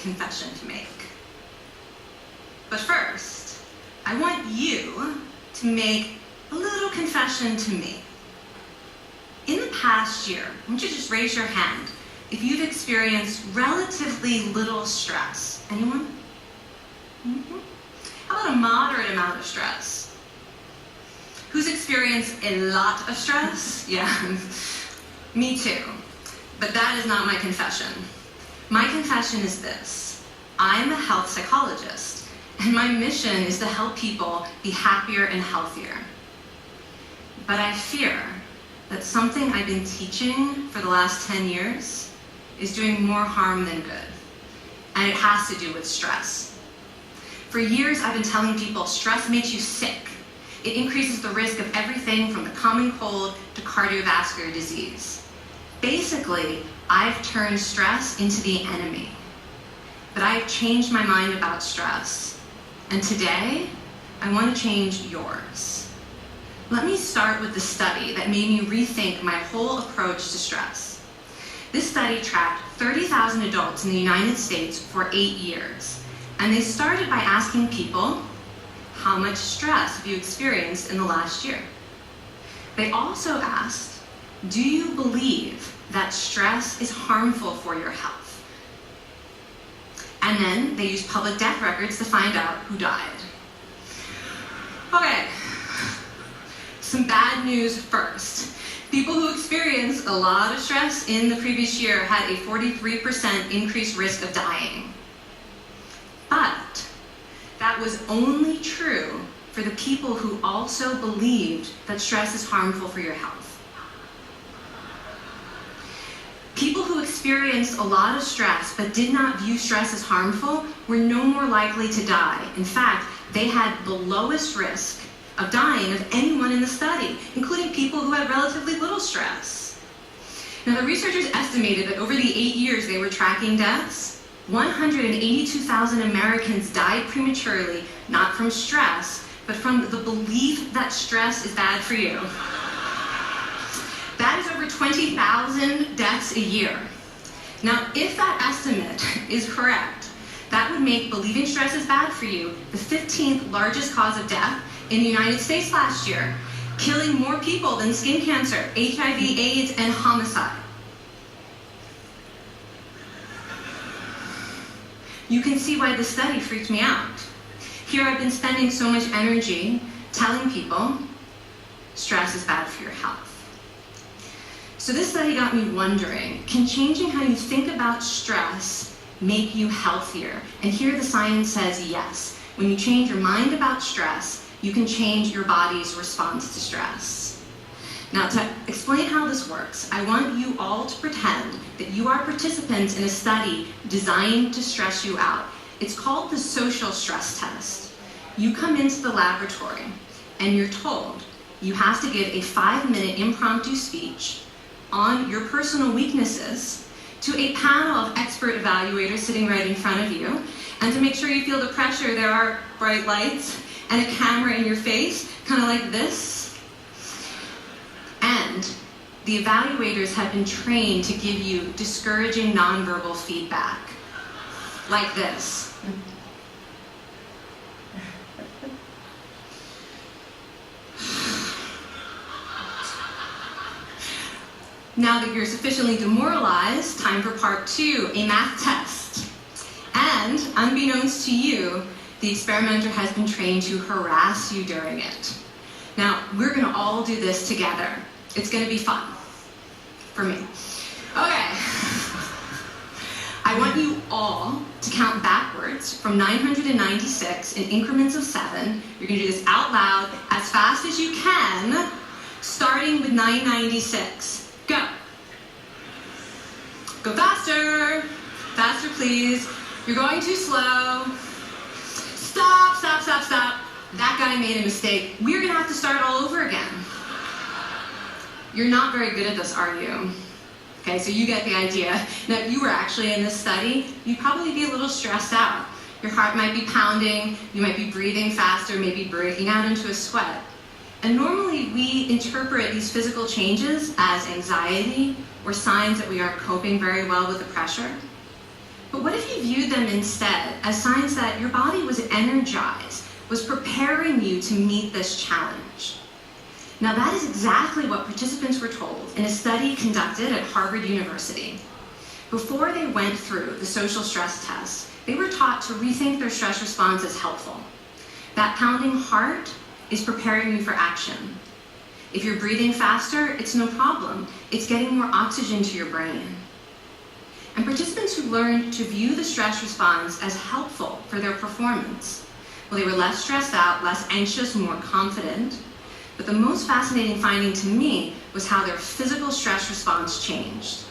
confession to make. But first, I want you to make a little confession to me. In the past year, I want you to just raise your hand if you've experienced relatively little stress. Anyone? Mm-hmm. How about a moderate amount of stress? Who's experienced a lot of stress? Yeah, me too. But that is not my confession. My confession is this: I'm a health psychologist, and my mission is to help people be happier and healthier. But I fear that something I've been teaching for the last 10 years is doing more harm than good, and it has to do with stress. For years, I've been telling people stress makes you sick. It increases the risk of everything from the common cold to cardiovascular disease. Basically, I've turned stress into the enemy. But I've changed my mind about stress. And today, I want to change yours. Let me start with the study that made me rethink my whole approach to stress. This study tracked 30,000 adults in the United States for 8 years. And they started by asking people, how much stress have you experienced in the last year? They also asked, do you believe that stress is harmful for your health? And then they used public death records to find out who died. Okay, some bad news first. People who experienced a lot of stress in the previous year had a 43% increased risk of dying. But that was only true for the people who also believed that stress is harmful for your health. People who experienced a lot of stress but did not view stress as harmful were no more likely to die. In fact, they had the lowest risk of dying of anyone in the study, including people who had relatively little stress. Now, the researchers estimated that over the 8 years they were tracking deaths, 182,000 Americans died prematurely, not from stress, but from the belief that stress is bad for you. That is over 20,000 deaths a year. Now, if that estimate is correct, that would make believing stress is bad for you the 15th largest cause of death in the United States last year, killing more people than skin cancer, HIV, AIDS, and homicide. You can see why this study freaked me out. Here I've been spending so much energy telling people stress is bad for your health. So this study got me wondering, can changing how you think about stress make you healthier? And here the science says yes. When you change your mind about stress, you can change your body's response to stress. Now, to explain how this works, I want you all to pretend that you are participants in a study designed to stress you out. It's called the social stress test. You come into the laboratory and you're told you have to give a 5-minute impromptu speech on your personal weaknesses to a panel of expert evaluators sitting right in front of you. And to make sure you feel the pressure, there are bright lights and a camera in your face, kind of like this. And the evaluators have been trained to give you discouraging nonverbal feedback, like this. Now that you're sufficiently demoralized, time for part 2, a math test. And unbeknownst to you, the experimenter has been trained to harass you during it. Now, we're gonna all do this together. It's gonna be fun, for me. Okay. I want you all to count backwards from 996 in increments of 7. You're gonna do this out loud as fast as you can, starting with 996. Go. Go faster. Faster, please. You're going too slow. Stop, stop, stop, stop. That guy made a mistake. We're gonna have to start all over again. You're not very good at this, are you? Okay, so you get the idea. Now, if you were actually in this study, you'd probably be a little stressed out. Your heart might be pounding, you might be breathing faster, maybe breaking out into a sweat. And normally we interpret these physical changes as anxiety or signs that we aren't coping very well with the pressure. But what if you viewed them instead as signs that your body was energized, was preparing you to meet this challenge? Now that is exactly what participants were told in a study conducted at Harvard University. Before they went through the social stress test, they were taught to rethink their stress response as helpful. That pounding heart is preparing you for action. If you're breathing faster, it's no problem. It's getting more oxygen to your brain. And participants who learned to view the stress response as helpful for their performance, well, they were less stressed out, less anxious, more confident. But the most fascinating finding to me was how their physical stress response changed.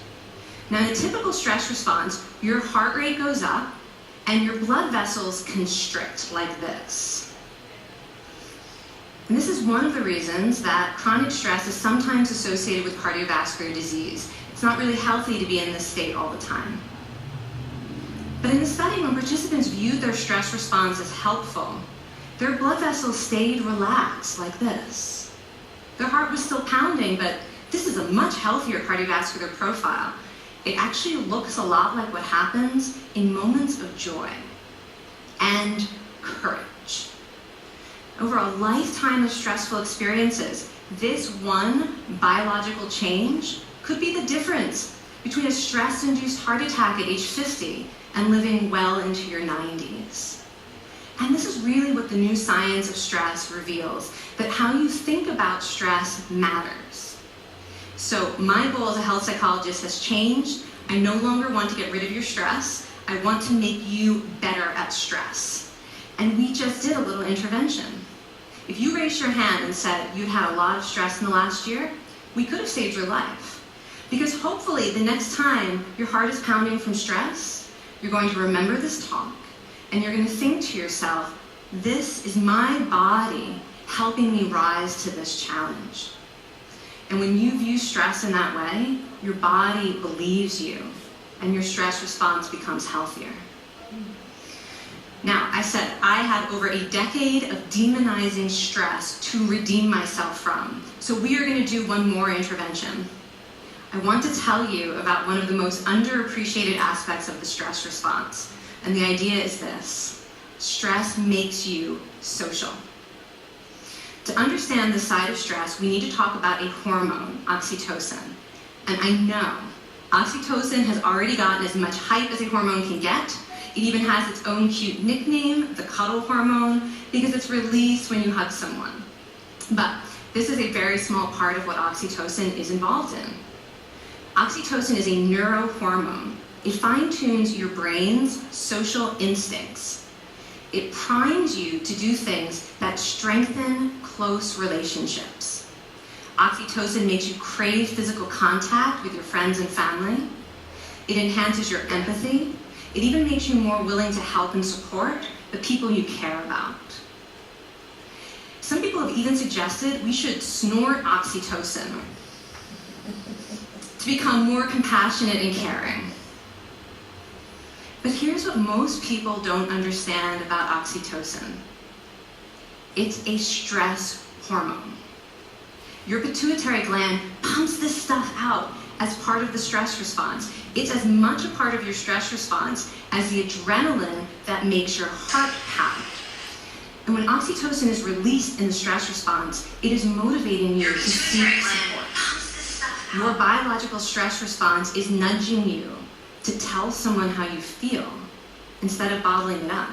Now, in a typical stress response, your heart rate goes up and your blood vessels constrict like this. And this is one of the reasons that chronic stress is sometimes associated with cardiovascular disease. It's not really healthy to be in this state all the time. But in the study, when participants viewed their stress response as helpful, their blood vessels stayed relaxed like this. Their heart was still pounding, but this is a much healthier cardiovascular profile. It actually looks a lot like what happens in moments of joy and courage. Over a lifetime of stressful experiences, this one biological change could be the difference between a stress-induced heart attack at age 50 and living well into your 90s. And this is really what the new science of stress reveals, that how you think about stress matters. So my goal as a health psychologist has changed. I no longer want to get rid of your stress. I want to make you better at stress. And we just did a little intervention. If you raised your hand and said you'd had a lot of stress in the last year, we could have saved your life. Because hopefully the next time your heart is pounding from stress, you're going to remember this talk and you're going to think to yourself, this is my body helping me rise to this challenge. And when you view stress in that way, your body believes you and your stress response becomes healthier. Now, I said I had over a decade of demonizing stress to redeem myself from. So we are going to do one more intervention. I want to tell you about one of the most underappreciated aspects of the stress response. And the idea is this: stress makes you social. To understand the side of stress, we need to talk about a hormone, oxytocin. And I know oxytocin has already gotten as much hype as a hormone can get. It even has its own cute nickname, the cuddle hormone, because it's released when you hug someone. But this is a very small part of what oxytocin is involved in. Oxytocin is a neurohormone. It fine-tunes your brain's social instincts. It primes you to do things that strengthen close relationships. Oxytocin makes you crave physical contact with your friends and family. It enhances your empathy. It even makes you more willing to help and support the people you care about. Some people have even suggested we should snort oxytocin to become more compassionate and caring. But here's what most people don't understand about oxytocin. It's a stress hormone. Your pituitary gland pumps this stuff out as part of the stress response. It's as much a part of your stress response as the adrenaline that makes your heart pound. And when oxytocin is released in the stress response, it is motivating you to seek support. Your biological stress response is nudging you to tell someone how you feel instead of bottling it up.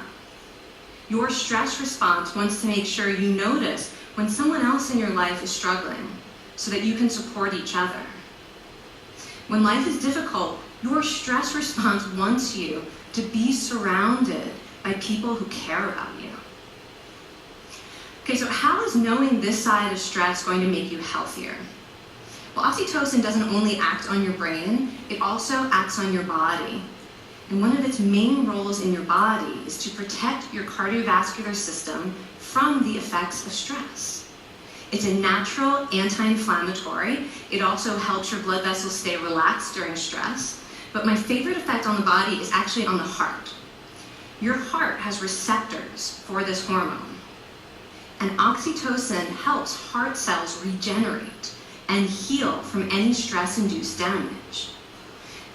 Your stress response wants to make sure you notice when someone else in your life is struggling so that you can support each other. When life is difficult, your stress response wants you to be surrounded by people who care about you. Okay, so how is knowing this side of stress going to make you healthier? Well, oxytocin doesn't only act on your brain, it also acts on your body. And one of its main roles in your body is to protect your cardiovascular system from the effects of stress. It's a natural anti-inflammatory. It also helps your blood vessels stay relaxed during stress. But my favorite effect on the body is actually on the heart. Your heart has receptors for this hormone. And oxytocin helps heart cells regenerate and heal from any stress-induced damage.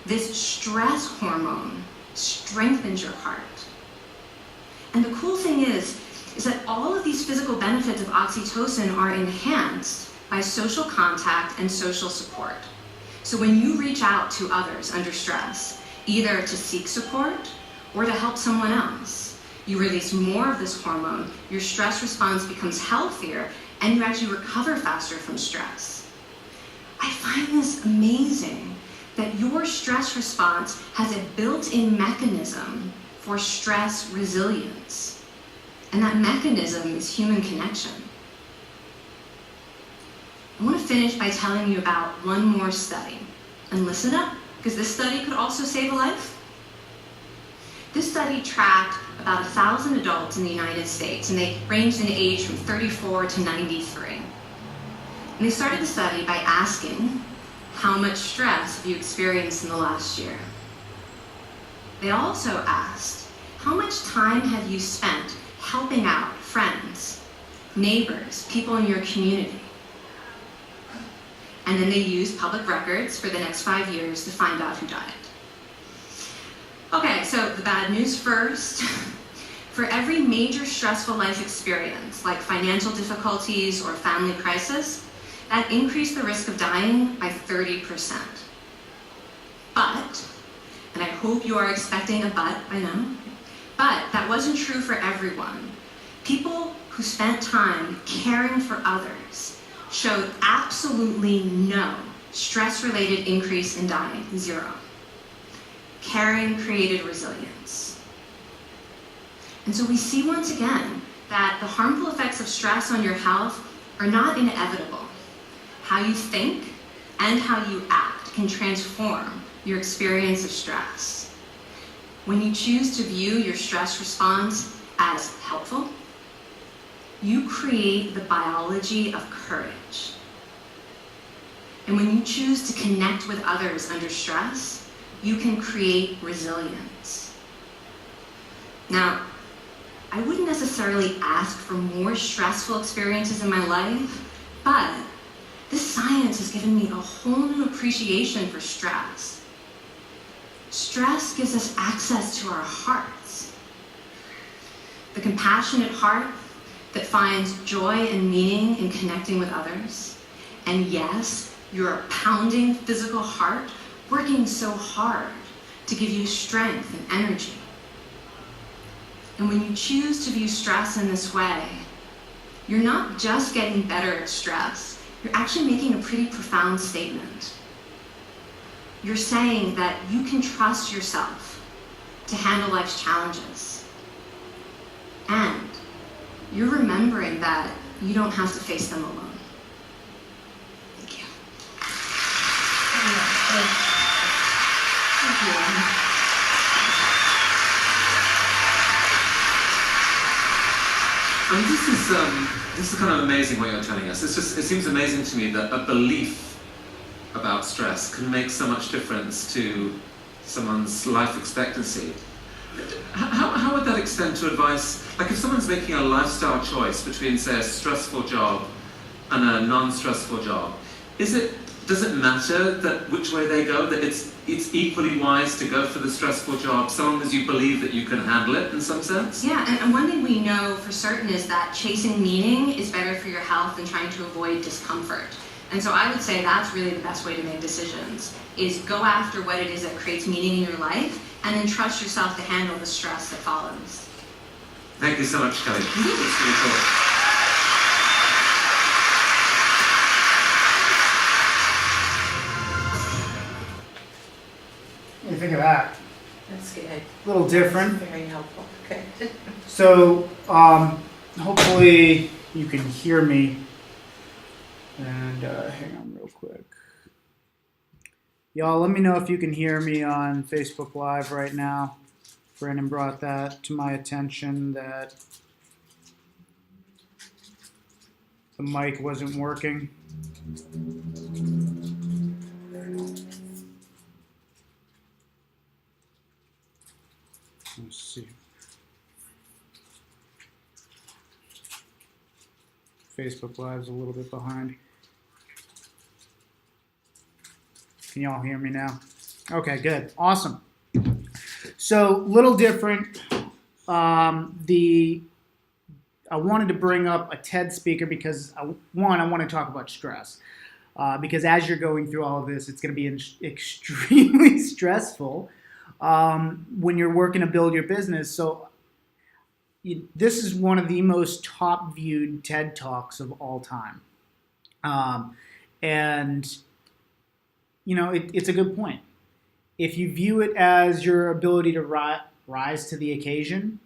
This stress hormone strengthens your heart. And the cool thing is that all of these physical benefits of oxytocin are enhanced by social contact and social support. So when you reach out to others under stress, either to seek support or to help someone else, you release more of this hormone, your stress response becomes healthier, and you actually recover faster from stress. I find this amazing that your stress response has a built-in mechanism for stress resilience. And that mechanism is human connection. I want to finish by telling you about one more study. And listen up, because this study could also save a life. This study tracked about 1,000 adults in the United States, and they ranged in age from 34 to 93. And they started the study by asking, how much stress have you experienced in the last year? They also asked, how much time have you spent helping out friends, neighbors, people in your community? And then they used public records for the next 5 years to find out who died. Okay, so the bad news first. For every major stressful life experience, like financial difficulties or family crisis, that increased the risk of dying by 30%. But, and I hope you are expecting a but by now, but that wasn't true for everyone. People who spent time caring for others showed absolutely no stress-related increase in dying, 0. Caring created resilience. And so we see once again that the harmful effects of stress on your health are not inevitable. How you think and how you act can transform your experience of stress. When you choose to view your stress response as helpful, you create the biology of courage. And when you choose to connect with others under stress, you can create resilience. Now, I wouldn't necessarily ask for more stressful experiences in my life, but this science has given me a whole new appreciation for stress. Stress gives us access to our hearts. The compassionate heart that finds joy and meaning in connecting with others. And yes, your pounding physical heart working so hard to give you strength and energy. And when you choose to view stress in this way, you're not just getting better at stress, you're actually making a pretty profound statement. You're saying that you can trust yourself to handle life's challenges. And you're remembering that you don't have to face them alone. Thank you. Thank you. I mean, this is kind of amazing what you're telling us. It seems amazing to me that a belief about stress can make so much difference to someone's life expectancy. How would that extend to advice? Like if someone's making a lifestyle choice between, say, a stressful job and a non-stressful job, does it matter that which way they go, that it's equally wise to go for the stressful job so long as you believe that you can handle it in some sense? Yeah, and one thing we know for certain is that chasing meaning is better for your health than trying to avoid discomfort. And so I would say that's really the best way to make decisions, is go after what it is that creates meaning in your life, and then trust yourself to handle the stress that follows. Thank you so much, Kelly. That's really cool. What do you think of that? That's good. A little different. Very helpful. Okay. So, hopefully you can hear me. And hang on real quick. Y'all, let me know if you can hear me on Facebook Live right now. Brandon brought that to my attention that the mic wasn't working. Let's see. Facebook Live's a little bit behind. Can y'all hear me now? Okay, good. Awesome. So, little different. I wanted to bring up a TED speaker because, I want to talk about stress. Because as you're going through all of this, it's going to be extremely stressful when you're working to build your business. So this is one of the most top viewed TED Talks of all time. And, it's a good point. If you view it as your ability to rise to the occasion,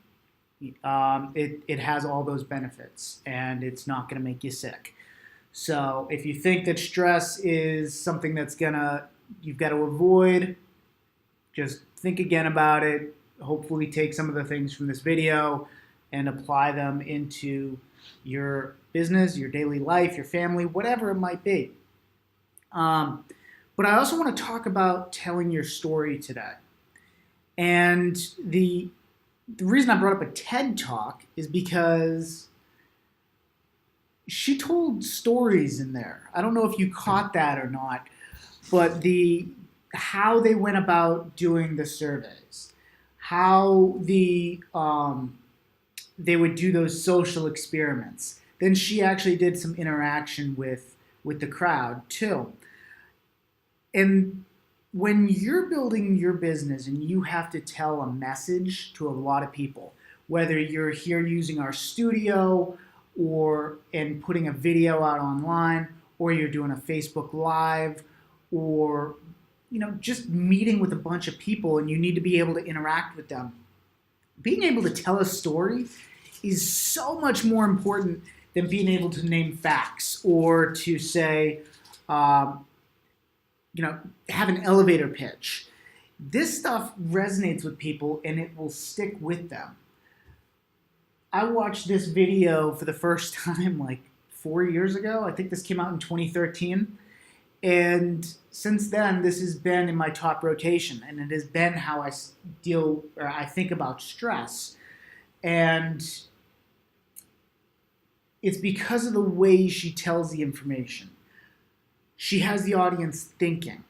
it has all those benefits, and it's not going to make you sick. So if you think that stress is something you've got to avoid, just think again about it. Hopefully take some of the things from this video and apply them into your business, your daily life, your family, whatever it might be. But I also want to talk about telling your story today. And the reason I brought up a TED Talk is because she told stories in there. I don't know if you caught that or not, but how they went about doing the surveys, how they would do those social experiments. Then she actually did some interaction with the crowd too. And when you're building your business and you have to tell a message to a lot of people, whether you're here using our studio and putting a video out online, or you're doing a Facebook Live, or just meeting with a bunch of people and you need to be able to interact with them. Being able to tell a story is so much more important than being able to name facts or to say, have an elevator pitch. This stuff resonates with people and it will stick with them. I watched this video for the first time like 4 years ago. I think this came out in 2013. And since then, this has been in my top rotation. And it has been how I think about stress. And it's because of the way she tells the information. She has the audience thinking.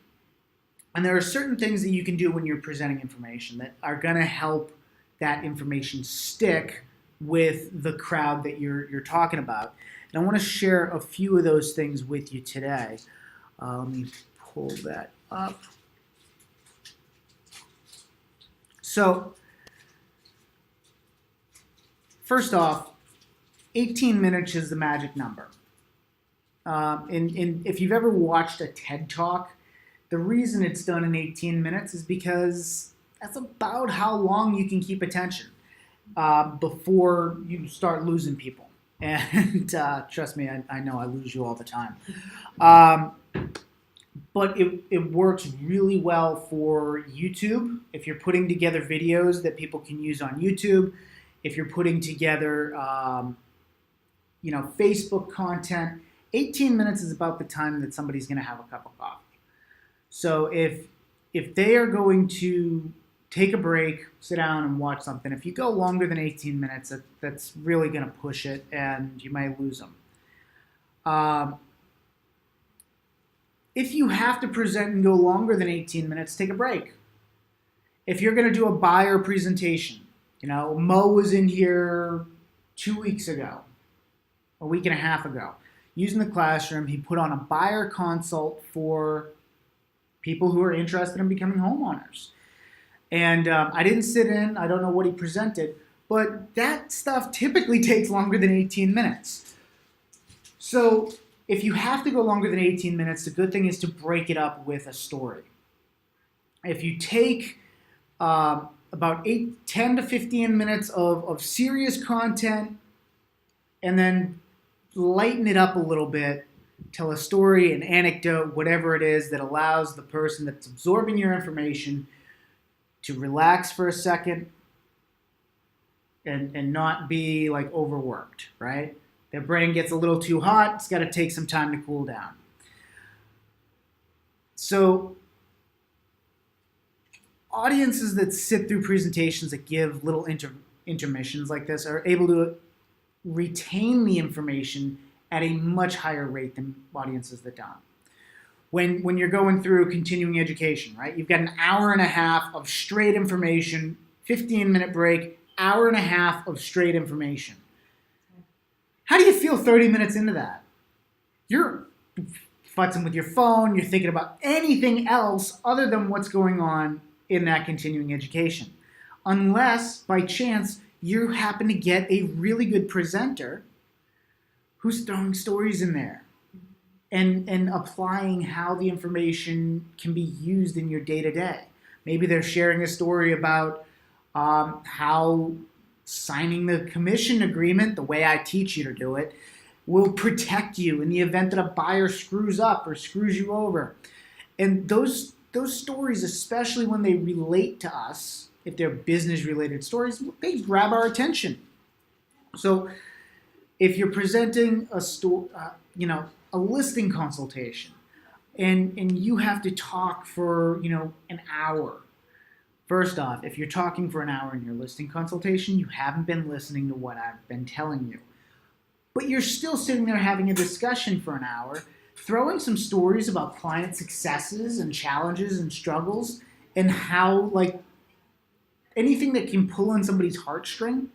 And there are certain things that you can do when you're presenting information that are going to help that information stick with the crowd that you're talking about. And I want to share a few of those things with you today. Let me pull that up. So, first off, 18 minutes is the magic number. And if you've ever watched a TED Talk, the reason it's done in 18 minutes is because that's about how long you can keep attention before you start losing people. And trust me, I know I lose you all the time. But it works really well for YouTube. If you're putting together videos that people can use on YouTube, if you're putting together, Facebook content, 18 minutes is about the time that somebody's going to have a cup of coffee. So if they are going to take a break, sit down and watch something, if you go longer than 18 minutes, that's really going to push it and you might lose them. If you have to present and go longer than 18 minutes, take a break. If you're going to do a buyer presentation, Mo was in here 2 weeks ago, a week and a half ago, using the classroom. He put on a buyer consult for people who are interested in becoming homeowners. And I didn't sit in, I don't know what he presented, but that stuff typically takes longer than 18 minutes. So if you have to go longer than 18 minutes, the good thing is to break it up with a story. If you take about 10 to 15 minutes of serious content and then lighten it up a little bit, tell a story, an anecdote, whatever it is that allows the person that's absorbing your information to relax for a second and not be like overworked, right? Their brain gets a little too hot. It's got to take some time to cool down. So audiences that sit through presentations that give little intermissions like this are able to retain the information at a much higher rate than audiences that don't. When you're going through continuing education, right? You've got an hour and a half of straight information 15-minute break, hour and a half of straight information. How do you feel 30 minutes into that? You're futzing with your phone, you're thinking about anything else other than what's going on in that continuing education. Unless, by chance, you happen to get a really good presenter who's throwing stories in there and applying how the information can be used in your day-to-day. Maybe they're sharing a story about how signing the commission agreement, the way I teach you to do it, will protect you in the event that a buyer screws up or screws you over. And those stories, especially when they relate to us, if they're business-related stories, they grab our attention. So if you're presenting a listing consultation, and you have to talk for an hour. First off, if you're talking for an hour in your listing consultation, you haven't been listening to what I've been telling you. But you're still sitting there having a discussion for an hour, throwing some stories about client successes and challenges and struggles, and how, anything that can pull on somebody's heartstring,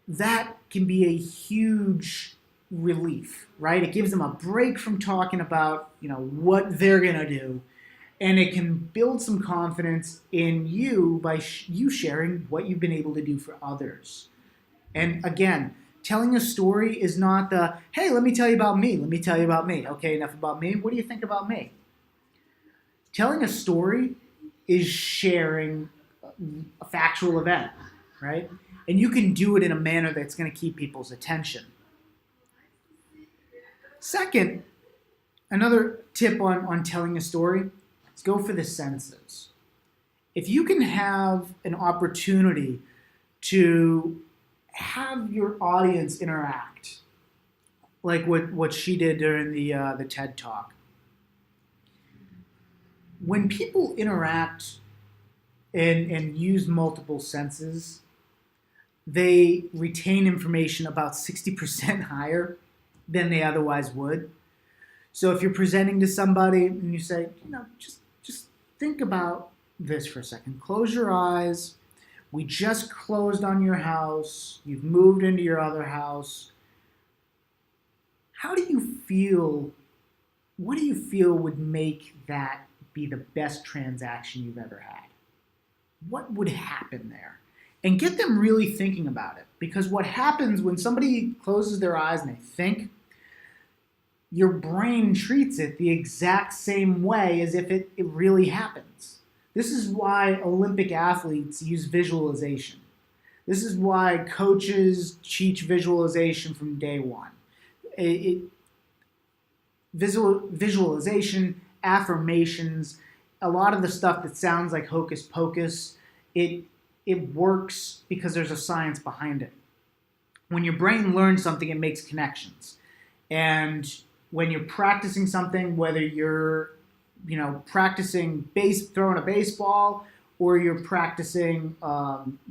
that can be a huge relief, right? It gives them a break from talking about, what they're going to do, and it can build some confidence in you by you sharing what you've been able to do for others. And again, telling a story is not the, hey, let me tell you about me. Let me tell you about me. Okay, enough about me. What do you think about me? Telling a story is sharing a factual event, right? And you can do it in a manner that's going to keep people's attention. Second, another tip on telling a story is go for the senses. If you can have an opportunity to have your audience interact, like what she did during the TED Talk. When people interact and use multiple senses, they retain information about 60% higher than they otherwise would. So if you're presenting to somebody and you say, just think about this for a second. Close your eyes. We just closed on your house. You've moved into your other house. How do you feel? What do you feel would make that be the best transaction you've ever had? What would happen there? And get them really thinking about it. Because what happens when somebody closes their eyes and they think, your brain treats it the exact same way as if it really happens. This is why Olympic athletes use visualization. This is why coaches teach visualization from day one. Visualization, affirmations, a lot of the stuff that sounds like hocus pocus, it works because there's a science behind it. When your brain learns something, it makes connections. And when you're practicing something, whether you're practicing throwing a baseball, or you're practicing,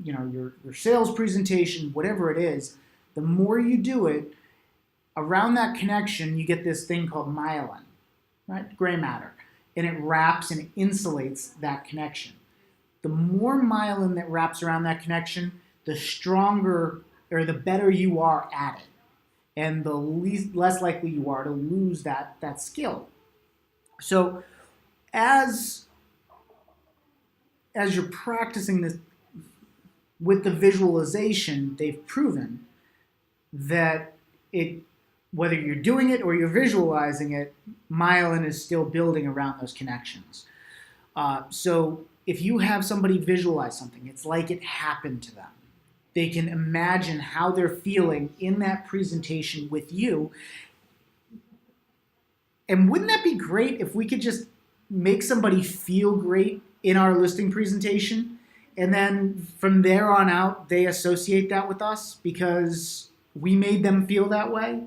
your sales presentation, whatever it is, the more you do it, around that connection, you get this thing called myelin, right? Gray matter. And it wraps and insulates that connection. The more myelin that wraps around that connection, the stronger or the better you are at it. And the less likely you are to lose that skill. So as you're practicing this with the visualization, they've proven that whether you're doing it or you're visualizing it, myelin is still building around those connections. So if you have somebody visualize something, it's like it happened to them. They can imagine how they're feeling in that presentation with you. And wouldn't that be great if we could just make somebody feel great in our listing presentation, and then from there on out, they associate that with us because we made them feel that way?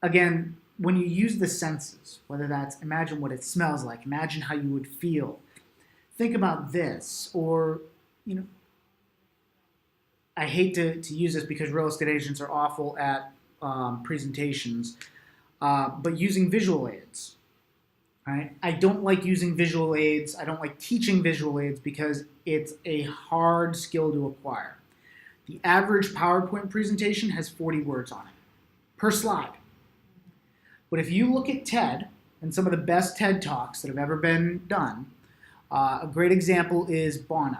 Again, when you use the senses, whether that's imagine what it smells like, imagine how you would feel, think about this, or, I hate to use this because real estate agents are awful at presentations, but using visual aids, Right? I don't like using visual aids. I don't like teaching visual aids because it's a hard skill to acquire. The average PowerPoint presentation has 40 words on it per slide. But if you look at TED and some of the best TED Talks that have ever been done, a great example is Bono.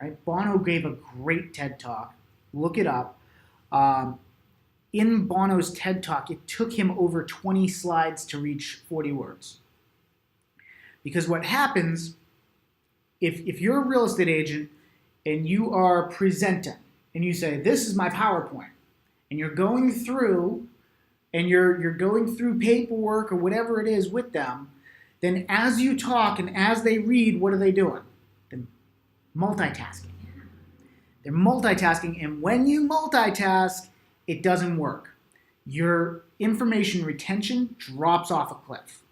Right? Bono gave a great TED Talk. Look it up. In Bono's TED Talk, it took him over 20 slides to reach 40 words. Because what happens, if you're a real estate agent and you are presenting and you say, this is my PowerPoint, and you're going through paperwork or whatever it is with them, then as you talk and as they read, what are they doing? They're multitasking. They're multitasking, and when you multitask, it doesn't work. Your information retention drops off a cliff.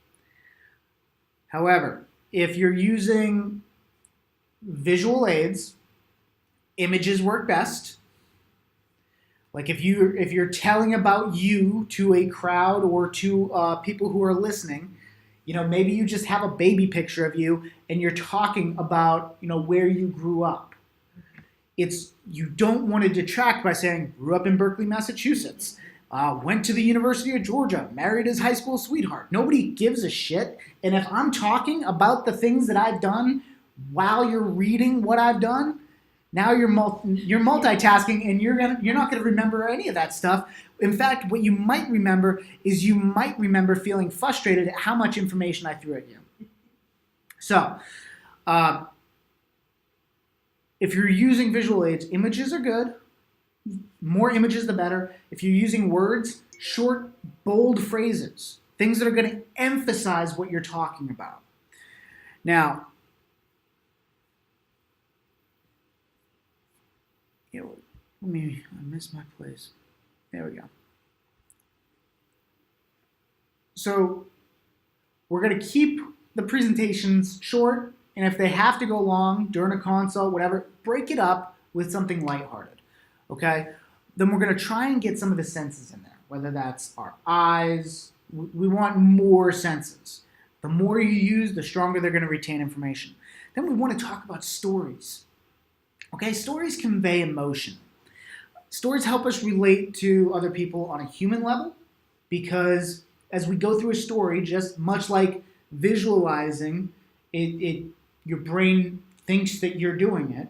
However, if you're using visual aids, images work best. Like if you're telling about you to a crowd or to people who are listening, maybe you just have a baby picture of you and you're talking about, where you grew up. You don't want to detract by saying, grew up in Berkeley, Massachusetts, went to the University of Georgia, married his high school sweetheart. Nobody gives a shit. And if I'm talking about the things that I've done while you're reading what I've done, now you're multitasking and you're not going to remember any of that stuff. In fact, what you might remember is feeling frustrated at how much information I threw at you. So, if you're using visual aids, images are good. More images, the better. If you're using words, short, bold phrases, things that are going to emphasize what you're talking about. Now, I missed my place. There we go. So, we're going to keep the presentations short, and if they have to go long during a consult, whatever, break it up with something lighthearted. Okay? Then we're going to try and get some of the senses in there, whether that's our eyes. We want more senses. The more you use, the stronger they're going to retain information. Then we want to talk about stories. Okay? Stories convey emotion. Stories help us relate to other people on a human level because as we go through a story, just much like visualizing, your brain thinks that you're doing it.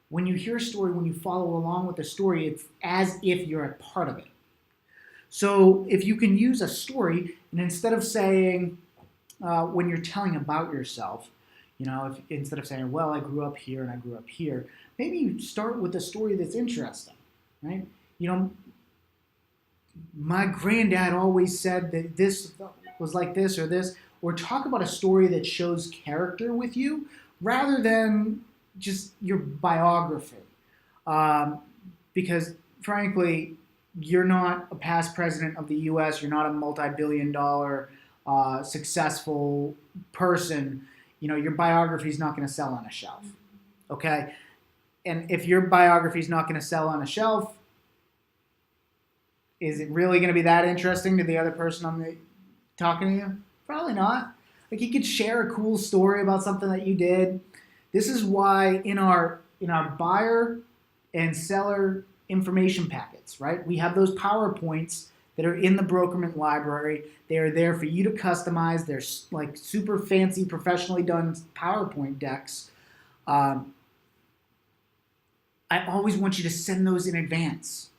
When you hear a story, when you follow along with the story, it's as if you're a part of it. So if you can use a story, and instead of saying, when you're telling about yourself, instead of saying, well, I grew up here and I grew up here, maybe you start with a story that's interesting, right? My granddad always said that this was like this, or talk about a story that shows character with you rather than just your biography. Because frankly, you're not a past president of the US, you're not a multi-billion-dollar successful person. Your biography is not going to sell on a shelf. Okay? And if your biography is not going to sell on a shelf, is it really going to be that interesting to the other person talking to you? Probably not. Like you could share a cool story about something that you did. This is why in our buyer and seller information packets, right? We have those PowerPoints that are in the Brokerment library. They are there for you to customize. They're like super fancy, professionally done PowerPoint decks. I always want you to send those in advance.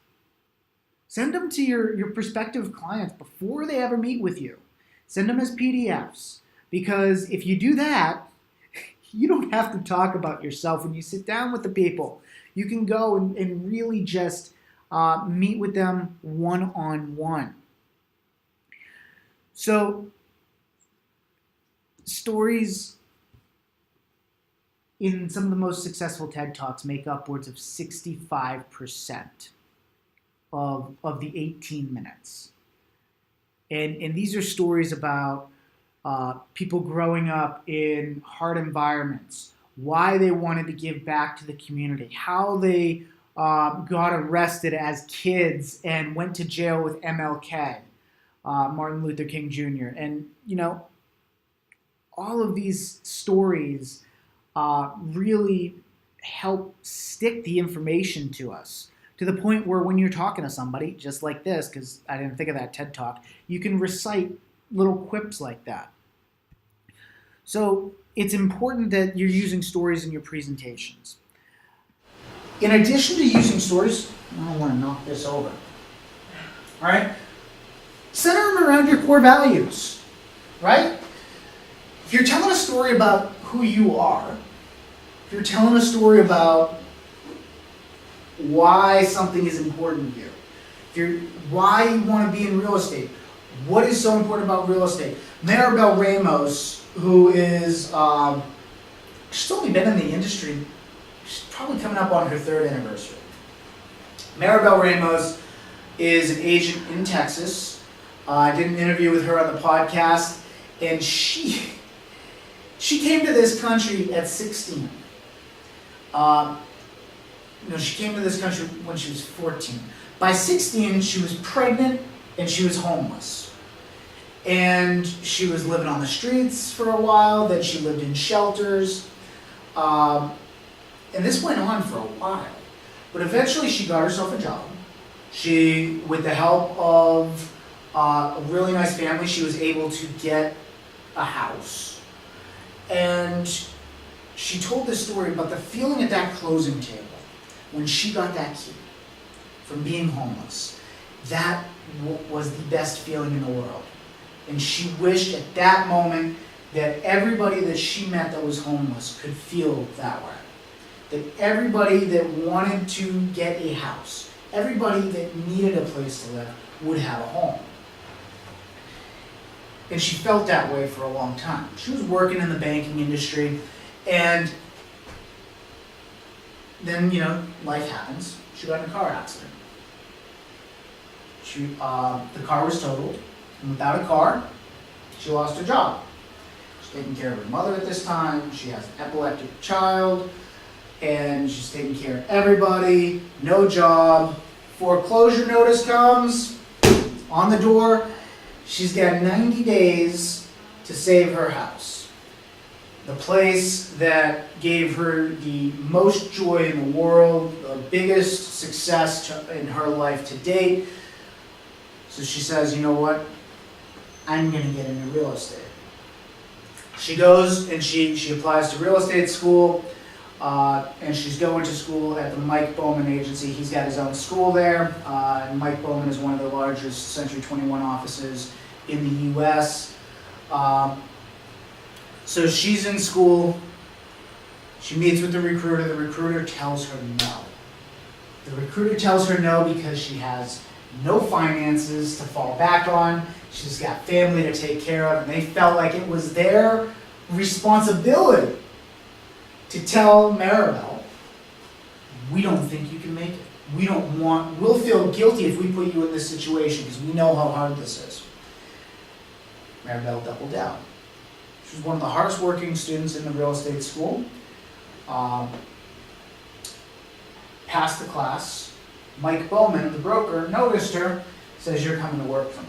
Send them to your prospective clients before they ever meet with you. Send them as PDFs. Because if you do that, you don't have to talk about yourself when you sit down with the people. You can go and really just meet with them one-on-one. So, stories in some of the most successful TED Talks make upwards of 65% of the 18 minutes. And these are stories about people growing up in hard environments, why they wanted to give back to the community, how they got arrested as kids and went to jail with MLK, Martin Luther King Jr. And, all of these stories really help stick the information to us, to the point where when you're talking to somebody, just like this, because I didn't think of that TED Talk, you can recite little quips like that. So it's important that you're using stories in your presentations. In addition to using stories, I don't want to knock this over. All right? Center them around your core values, right? If you're telling a story about who you are, if you're telling a story about why something is important to you, why you want to be in real estate, what is so important about real estate? Maribel Ramos, who is, she's only been in the industry, she's probably coming up on her 3rd anniversary. Maribel Ramos is an agent in Texas. I did an interview with her on the podcast, and she came to this country at 16. She came to this country when she was 14. By 16, she was pregnant and she was homeless. And she was living on the streets for a while, then she lived in shelters. And this went on for a while. But eventually she got herself a job. She, with the help of a really nice family, she was able to get a house. And she told this story about the feeling at that closing table when she got that key from being homeless. That was the best feeling in the world. And she wished at that moment that everybody that she met that was homeless could feel that way. That everybody that wanted to get a house, everybody that needed a place to live, would have a home. And she felt that way for a long time. She was working in the banking industry, and then, life happens. She got in a car accident. The car was totaled, and without a car, she lost her job. She's taking care of her mother at this time. She has an epileptic child, and she's taking care of everybody. No job. Foreclosure notice comes on the door. She's got 90 days to save her house. The place that gave her the most joy in the world, the biggest success in her life to date. So she says, you know what? I'm going to get into real estate. She goes and she applies to real estate school, and she's going to school at the Mike Bowman agency. He's got his own school there. And Mike Bowman is one of the largest Century 21 offices in the U.S. So she's in school. She meets with the recruiter. The recruiter tells her no. The recruiter tells her no because she has no finances to fall back on. She's got family to take care of, and they felt like it was their responsibility to tell Maribel, we don't think you can make it. We'll feel guilty if we put you in this situation because we know how hard this is. Maribel doubled down. She was one of the hardest working students in the real estate school. Passed the class. Mike Bowman, the broker, noticed her, says, you're coming to work for me.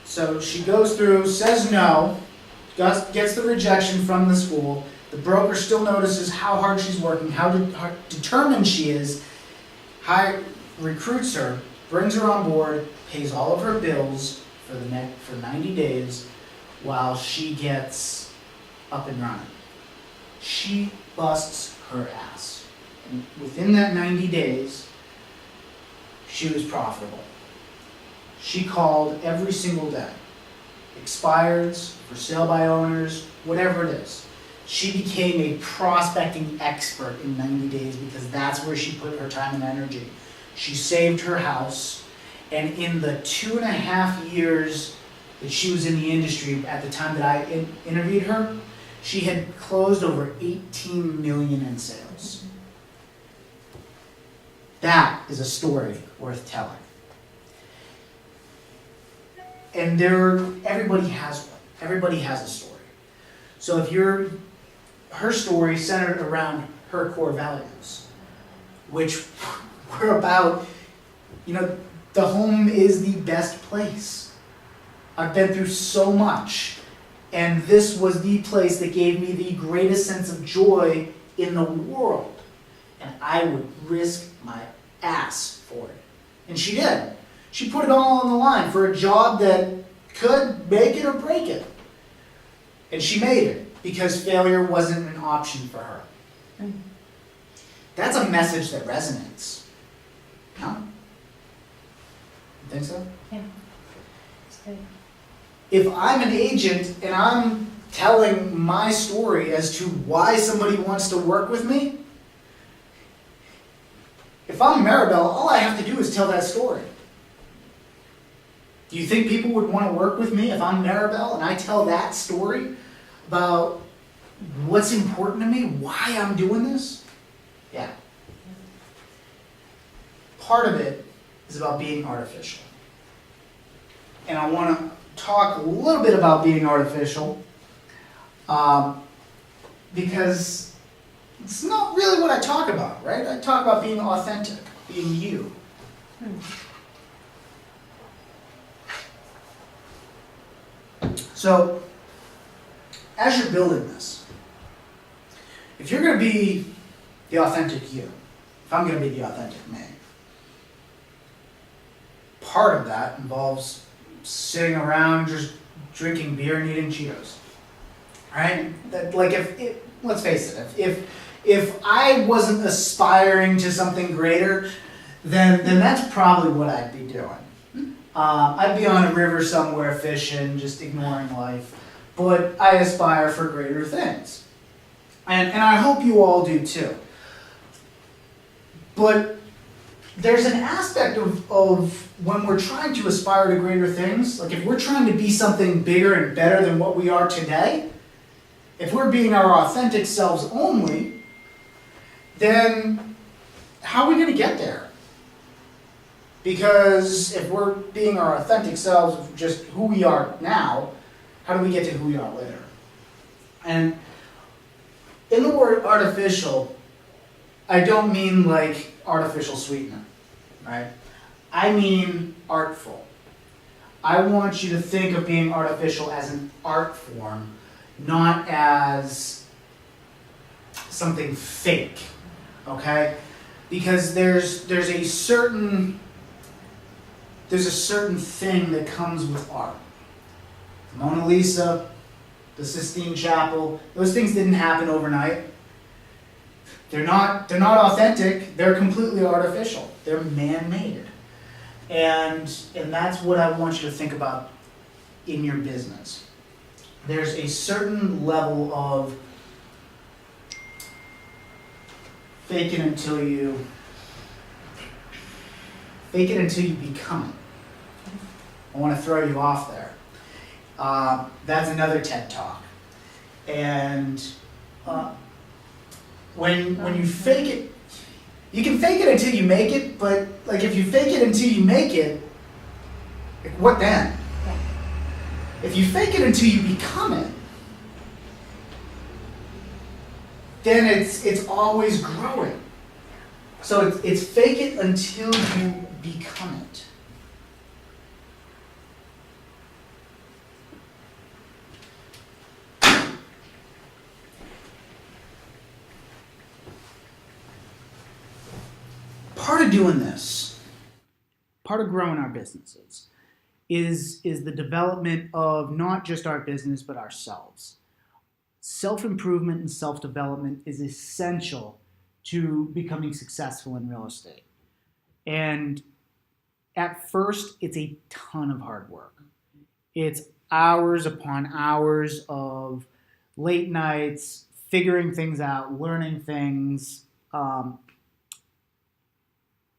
So she goes through, says no, gets the rejection from the school. The broker still notices how hard she's working, how determined she is, recruits her, brings her on board, pays all of her bills for 90 days while she gets up and running. She busts her ass. And within that 90 days, she was profitable. She called every single day. Expireds, for sale by owners, whatever it is. She became a prospecting expert in 90 days because that's where she put her time and energy. She saved her house, and in the 2.5 years that she was in the industry at the time that I interviewed her, she had closed over $18 million in sales. That is a story worth telling. And everybody has one. Everybody has a story. So if her story centered around her core values, which were about, the home is the best place. I've been through so much, and this was the place that gave me the greatest sense of joy in the world. And I would risk my ass for it. And she did. She put it all on the line for a job that could make it or break it. And she made it because failure wasn't an option for her. That's a message that resonates. No? You think so? Yeah. It's good. If I'm an agent and I'm telling my story as to why somebody wants to work with me, if I'm Maribel, all I have to do is tell that story. Do you think people would want to work with me if I'm Maribel and I tell that story about what's important to me, why I'm doing this? Yeah. Part of it is about being artificial. And I want to talk a little bit about being artificial because it's not really what I talk about, right? I talk about being authentic, being you. So, as you're building this, if you're going to be the authentic you, if I'm going to be the authentic me, part of that involves sitting around just drinking beer and eating Cheetos, right? That, like, let's face it, if I wasn't aspiring to something greater, then that's probably what I'd be doing. I'd be on a river somewhere fishing, just ignoring life. But I aspire for greater things. And I hope you all do too. But there's an aspect of when we're trying to aspire to greater things, like if we're trying to be something bigger and better than what we are today, if we're being our authentic selves only, then how are we going to get there? Because if we're being our authentic selves, just who we are now, how do we get to who we are later? And in the word artificial, I don't mean like artificial sweetener, right? I mean artful. I want you to think of being artificial as an art form, not as something fake, okay? Because there's a certain thing that comes with art. The Mona Lisa, the Sistine Chapel, those things didn't happen overnight. They're not authentic, they're completely artificial. They're man-made. And that's what I want you to think about in your business. There's a certain level of fake it until you become it. I want to throw you off there. That's another TED Talk. And when you fake it, you can fake it until you make it, but like if you fake it until you make it, like what then? If you fake it until you become it, then it's always growing. So it's fake it until you become it. Part of doing this, part of growing our businesses, is the development of not just our business, but ourselves. Self-improvement and self-development is essential to becoming successful in real estate. And at first, it's a ton of hard work. It's hours upon hours of late nights, figuring things out, learning things.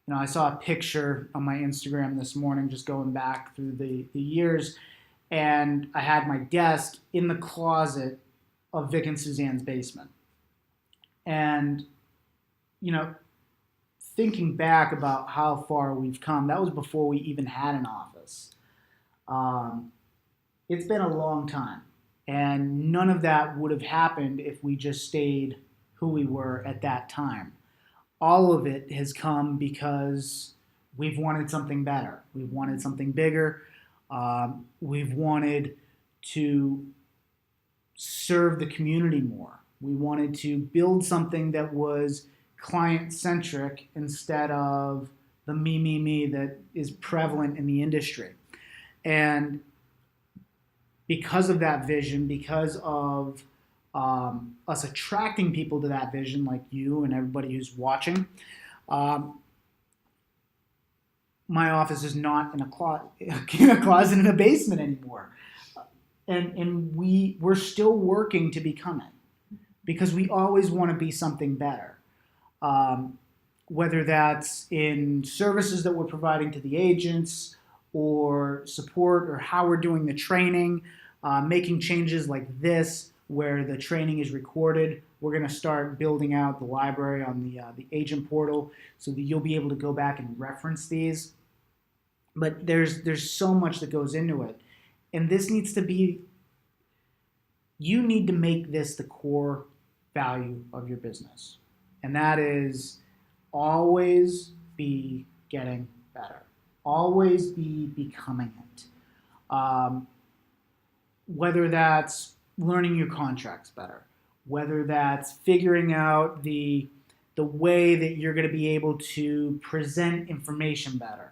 I saw a picture on my Instagram this morning, just going back through the years, and I had my desk in the closet of Vic and Suzanne's basement. And, thinking back about how far we've come, that was before we even had an office. It's been a long time, and none of that would have happened if we just stayed who we were at that time. All of it has come because we've wanted something better. We've wanted something bigger. We've wanted to serve the community more. We wanted to build something that was client-centric instead of the me that is prevalent in the industry. And because of that vision, because of us attracting people to that vision, like you and everybody who's watching, my office is not in a closet in a basement anymore. And we're still working to become it because we always want to be something better. Whether that's in services that we're providing to the agents or support or how we're doing the training, making changes like this where the training is recorded. We're going to start building out the library on the agent portal so that you'll be able to go back and reference these. But there's so much that goes into it. And this needs to be, you need to make this the core value of your business. And that is always be getting better. Always be becoming it. Whether that's learning your contracts better, whether that's figuring out the way that you're going to be able to present information better.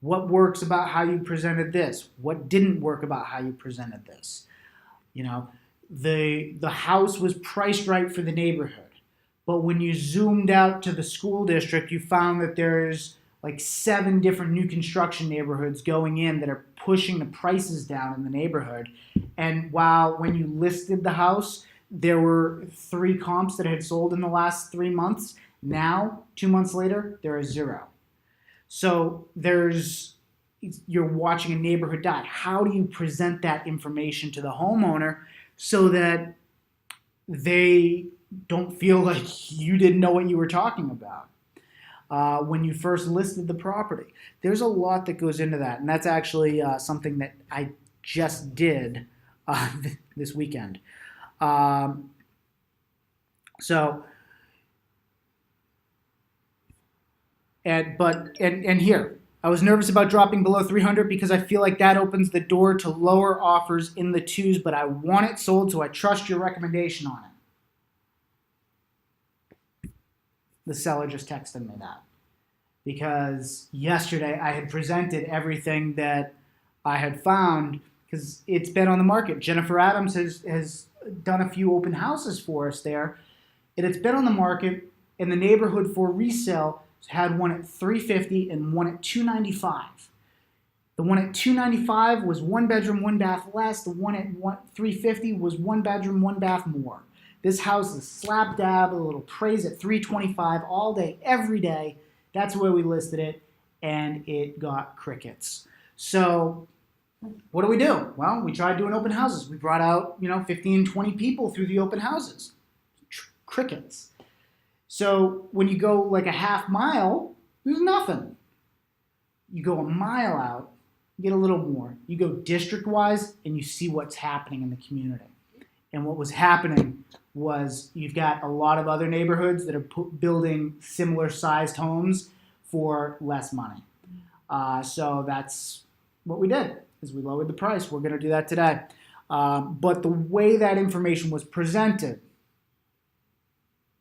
What works about how you presented this? What didn't work about how you presented this? You know, the house was priced right for the neighborhood, but when you zoomed out to the school district, you found that there's like 7 different new construction neighborhoods going in that are pushing the prices down in the neighborhood. And while when you listed the house, there were 3 comps that had sold in the last 3 months, now, 2 months later, there are 0. So you're watching a neighborhood die. How do you present that information to the homeowner so that they don't feel like you didn't know what you were talking about when you first listed the property? There's a lot that goes into that, and that's actually something that I just did this weekend. And here, I was nervous about dropping below 300 because I feel like that opens the door to lower offers in the 2s, but I want it sold, so I trust your recommendation on it. The seller just texted me that because yesterday I had presented everything that I had found because it's been on the market. Jennifer Adams has done a few open houses for us there, and it's been on the market in the neighborhood for resale. Had one at $350 and one at $295. The one at $295 was 1 bedroom, 1 bath less. The one at $350 was 1 bedroom, 1 bath more. This house is slap dab, a little praise at $325 all day, every day. That's where we listed it, and it got crickets. So what do we do? Well, we tried doing open houses. We brought out 15, 20 people through the open houses. Crickets. So when you go like a half mile, there's nothing. You go a mile out, you get a little more. You go district-wise, and you see what's happening in the community. And what was happening was you've got a lot of other neighborhoods that are building similar-sized homes for less money. So that's what we did, is we lowered the price. We're going to do that today. But the way that information was presented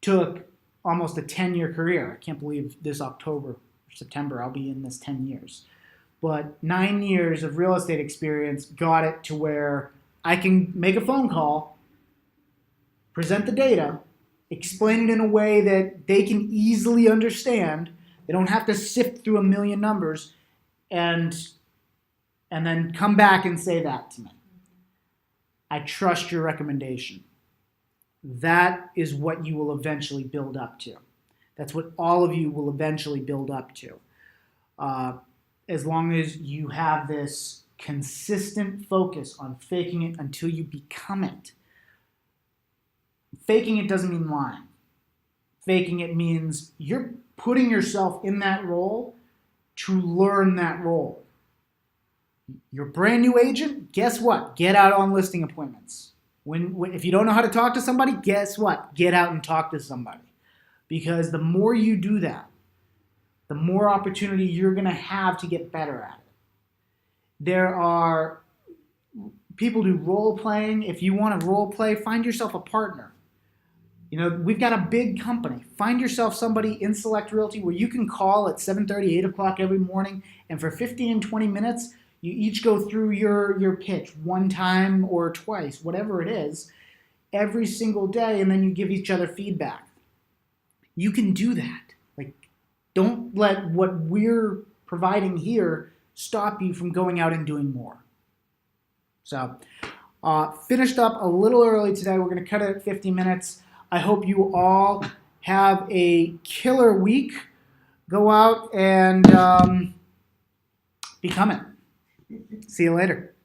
took almost a 10-year career. I can't believe this October or September I'll be in this 10 years. But 9 years of real estate experience got it to where I can make a phone call, present the data, explain it in a way that they can easily understand. They don't have to sift through a million numbers and then come back and say that to me. I trust your recommendation. That is what you will eventually build up to. That's what all of you will eventually build up to. As long as you have this consistent focus on faking it until you become it. Faking it doesn't mean lying. Faking it means you're putting yourself in that role to learn that role. You're a brand new agent, guess what? Get out on listing appointments. If you don't know how to talk to somebody, guess what? Get out and talk to somebody. Because the more you do that, the more opportunity you're going to have to get better at There are people do role playing. If you want to role play, find yourself a partner. You know, we've got a big company. Find yourself somebody in Sellect Realty where you can call at 7:30, 8 o'clock every morning, and for 15, 20 minutes, you each go through your pitch one time or twice, whatever it is, every single day, and then you give each other feedback. You can do that. Like, don't let what we're providing here stop you from going out and doing more. So, finished up a little early today. We're going to cut it at 50 minutes. I hope you all have a killer week. Go out and become it. See you later.